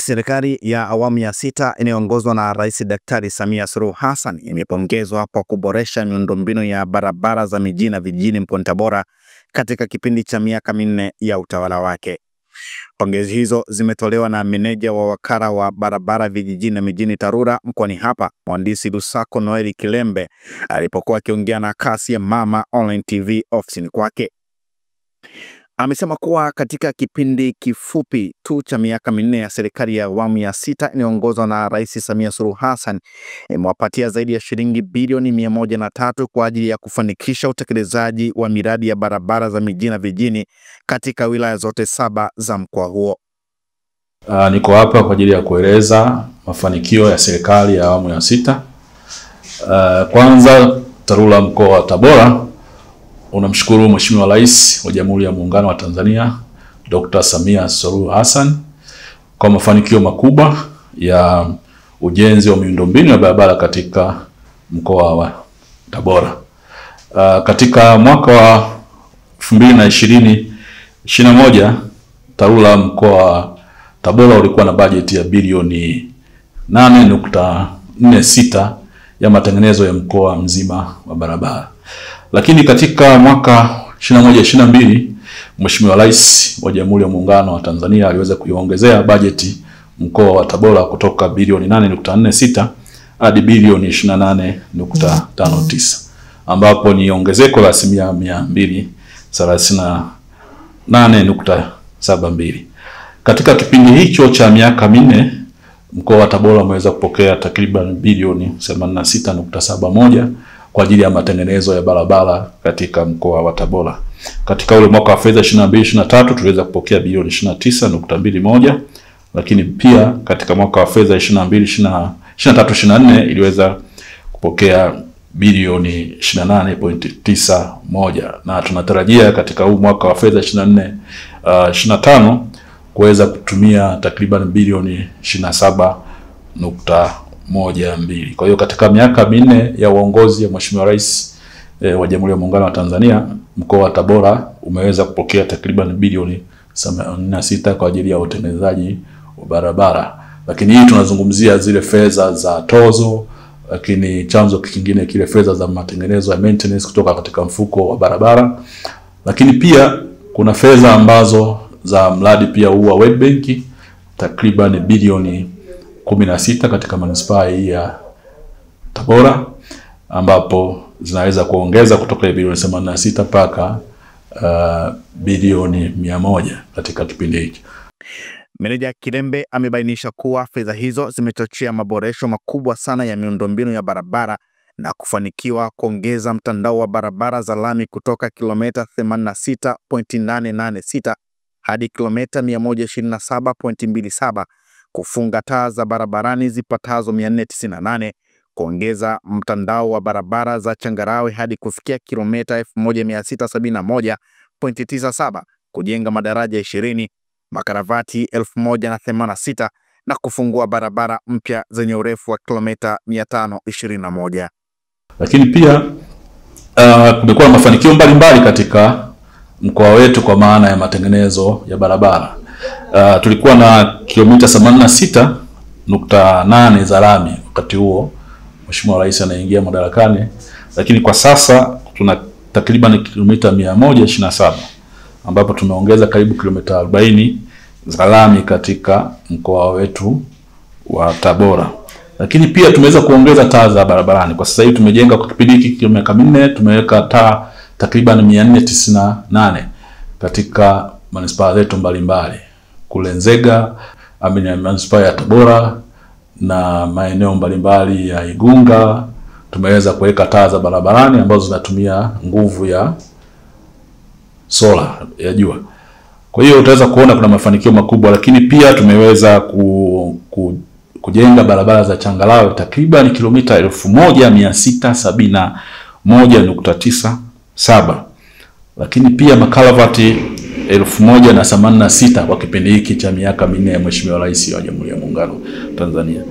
Serikali ya awamu ya sita inayoongozwa na Rais Daktari Samia Suluhu Hassan imepongezwa kwa kuboresha miundombinu ya barabara za mijini na vijijini mkoani Tabora katika kipindi cha miaka minne ya utawala wake. Pongezi hizo zimetolewa na meneja wa wakala wa barabara vijijini na mijini TARURA mkoani hapa, Mhandisi Lusako Noeli Kilembe, alipokuwa akiongea na Kasi ya Mama Online TV ofisini kwake. Amesema kuwa katika kipindi kifupi tu cha miaka minne ya serikali ya awamu ya sita inayoongozwa na Rais Samia Suluhu Hassan imewapatia zaidi ya shilingi bilioni 103 kwa ajili ya kufanikisha utekelezaji wa miradi ya barabara za mijini na vijijini katika wilaya zote 7 za mkoa huo. Niko hapa kwa ajili ya kueleza mafanikio ya serikali ya awamu ya sita. Kwanza, TARURA mkoa wa Tabora unamshukuru Mheshimiwa Rais wa Jamhuri ya Muungano wa Tanzania Dr. Samia Suluhu Hassan kwa mafanikio makubwa ya ujenzi wa miundombinu ya barabara katika mkoa wa Tabora. Katika mwaka wa 2020-2021 TARURA mkoa wa Tabora ulikuwa na bajeti ya bilioni 8.46 ya matengenezo ya mkoa mzima wa barabara. Lakini katika mwaka 2021-2022 Mheshimiwa Rais wa Jamhuri ya Muungano wa Tanzania aliweza kuiongezea bajeti mkoa wa Tabora kutoka bilioni 8.46 hadi bilioni 28.59, ambapo ni ongezeko la 238.72. Katika kipindi hicho cha miaka minne mkoa wa Tabora umeweza kupokea takriban bilioni 86.71 kwa ajili ya matengenezo ya barabara katika mkoa wa Tabora. Katika ule mwaka wa fedha 22-23 tuliweza kupokea bilioni 29.21, lakini pia katika mwaka wa fedha 22-23-24 iliweza kupokea bilioni 28.91, na tunatarajia katika huu mwaka wa fedha 24-25 kuweza kutumia takriban bilioni 27.12. Kwa hiyo katika miaka minne ya uongozi ya Mheshimiwa Rais wa Jamhuri ya Muungano wa Tanzania, mkoa wa Tabora umeweza kupokea takriban bilioni 86 kwa ajili ya utengenezaji wa barabara. Lakini hii tunazungumzia zile fedha za tozo, lakini chanzo kingine kile fedha za matengenezo ya maintenance kutoka katika mfuko wa barabara. Lakini pia kuna fedha ambazo za mradi pia huu wa World Bank takriban bilioni 16 katika manispaa hii ya Tabora, ambapo zinaweza kuongeza kutoka bilioni 86 mpaka bilioni 100 katika kipindi hiki. Meneja Kilembe amebainisha kuwa fedha hizo zimechochea maboresho makubwa sana ya miundombinu ya barabara na kufanikiwa kuongeza mtandao wa barabara za lami kutoka kilomita 86.886 hadi kilomita 127.27, kufunga taa za barabarani zipatazo 498, kuongeza mtandao wa barabara za changarawe hadi kufikia kilomita 1671.97, kujenga madaraja 20, makaravati 1086 na kufungua barabara mpya zenye urefu wa kilomita 521. Lakini pia kumekuwa na mafanikio mbalimbali katika mkoa wetu kwa maana ya matengenezo ya barabara. Tulikuwa na kilomita 86.8 za lami wakati huo Mheshimiwa Rais anaingia madarakani, lakini kwa sasa tuna takriban kilomita 127, ambapo tumeongeza karibu kilomita 40 za lami katika mkoa wetu wa Tabora. Lakini pia tumeweza kuongeza taa za barabarani. Kwa sasa hivi tumejenga kwa kipindi hiki cha miaka minne tumeweka taa takriban 498 katika manispaa zetu mbalimbali. Kule Nzega, manispaa ya Tabora na maeneo mbalimbali ya Igunga tumeweza kuweka taa za barabarani ambazo zinatumia nguvu ya sola ya jua. Kwa hiyo utaweza kuona kuna mafanikio makubwa, lakini pia tumeweza kujenga barabara za changarawe takriban kilomita 1671.97, lakini pia makaravati 1086 kwa kipindi hiki cha miaka minne ya Mheshimiwa Rais wa Jamhuri ya Muungano wa Tanzania.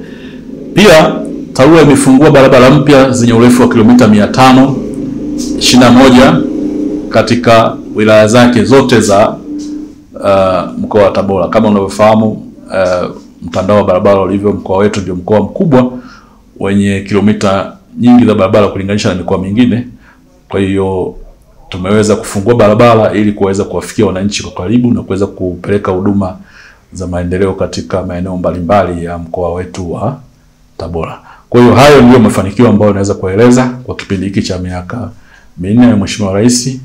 Pia TARURA imefungua barabara mpya zenye urefu wa kilomita 521 katika wilaya zake zote za mkoa wa Tabora. Kama unavyofahamu, mtandao wa barabara ulivyo, mkoa wetu ndio mkoa mkubwa wenye kilomita nyingi za barabara kulinganisha na mikoa mingine. Kwa hiyo tumeweza kufungua barabara ili kuweza kuwafikia wananchi kwa karibu na kuweza kupeleka huduma za maendeleo katika maeneo mbalimbali ya mkoa wetu wa Tabora. Kwa hiyo hayo ndio mafanikio ambayo naweza kueleza kwa kipindi hiki cha miaka 4 ya Mheshimiwa Rais.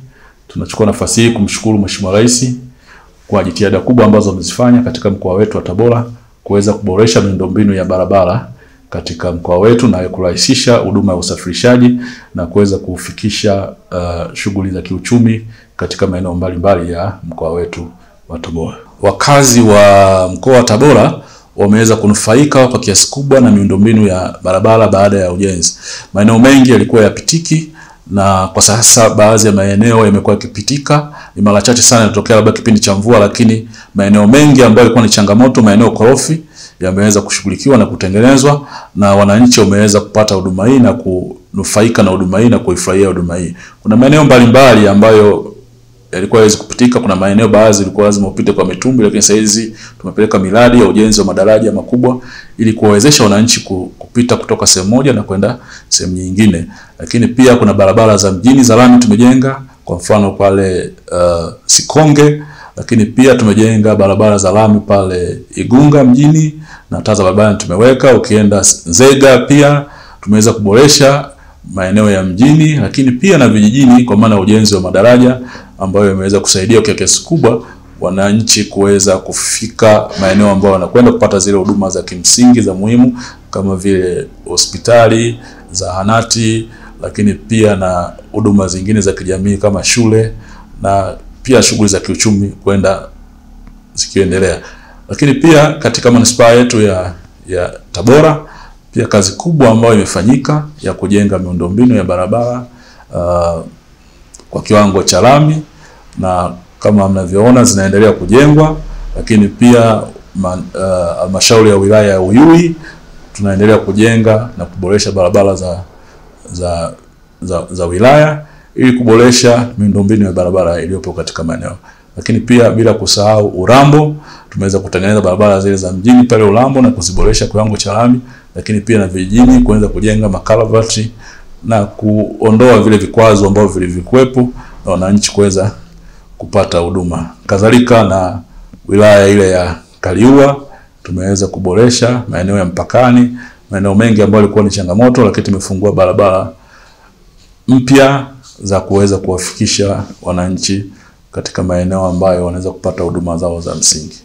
Tunachukua nafasi hii kumshukuru Mheshimiwa Rais kwa jitihada kubwa ambazo amezifanya katika mkoa wetu wa Tabora kuweza kuboresha miundombinu ya barabara katika mkoa wetu na kurahisisha huduma ya usafirishaji na kuweza kufikisha shughuli za kiuchumi katika maeneo mbalimbali ya mkoa wetu wa Tabora. Wakazi wa mkoa wa Tabora wameweza kunufaika kwa kiasi kubwa na miundombinu ya barabara baada ya ujenzi. Maeneo mengi yalikuwa yapitiki na kwa sasa baadhi ya maeneo yamekuwa yakipitika. Ni mara chache sana yanatokea labda kipindi cha mvua, lakini maeneo mengi ambayo yalikuwa ni changamoto, maeneo korofi, yameweza kushughulikiwa na kutengenezwa na wananchi wameweza kupata huduma hii na kunufaika na huduma hii na kuifurahia huduma hii. Kuna maeneo mbalimbali ambayo yalikuwa hawezi kupitika. Kuna maeneo baadhi yalikuwa lazima upite kwa mitumbi, lakini sasa hizi tumepeleka miradi ya ujenzi wa madaraja makubwa ili kuwawezesha wananchi kupita kutoka sehemu moja na kwenda sehemu nyingine. Lakini pia kuna barabara za mjini za lami tumejenga, kwa mfano pale Sikonge, lakini pia tumejenga barabara za lami pale Igunga mjini na taa za barabarani tumeweka. Ukienda Nzega pia tumeweza kuboresha maeneo ya mjini, lakini pia na vijijini kwa maana ujenzi wa madaraja ambayo yameweza kusaidia kwa kiasi kubwa wananchi kuweza kufika maeneo ambayo wanakwenda kupata zile huduma za kimsingi za muhimu kama vile hospitali, zahanati, lakini pia na huduma zingine za kijamii kama shule na pia shughuli za kiuchumi kwenda zikiendelea. Lakini pia katika manispaa yetu ya Tabora pia kazi kubwa ambayo imefanyika ya kujenga miundombinu ya barabara kwa kiwango cha lami, na kama mnavyoona zinaendelea kujengwa. Lakini pia halmashauri ya wilaya ya Uyui tunaendelea kujenga na kuboresha barabara za wilaya ili kuboresha miundombinu ya barabara iliyopo katika maeneo. Lakini pia bila kusahau Urambo tumeweza kutengeneza barabara zile za mjini pale Urambo na kuziboresha kiwango cha lami, lakini pia na vijijini kuanza kujenga makaravati na kuondoa vile vikwazo ambavyo vilivyokuwepo na wananchi kuweza kupata huduma. Kadhalika na wilaya ile ya Kaliua tumeweza kuboresha maeneo ya mpakani, maeneo mengi ambayo yalikuwa ni changamoto, lakini tumefungua barabara mpya za kuweza kuwafikisha wananchi katika maeneo ambayo wanaweza kupata huduma zao za msingi.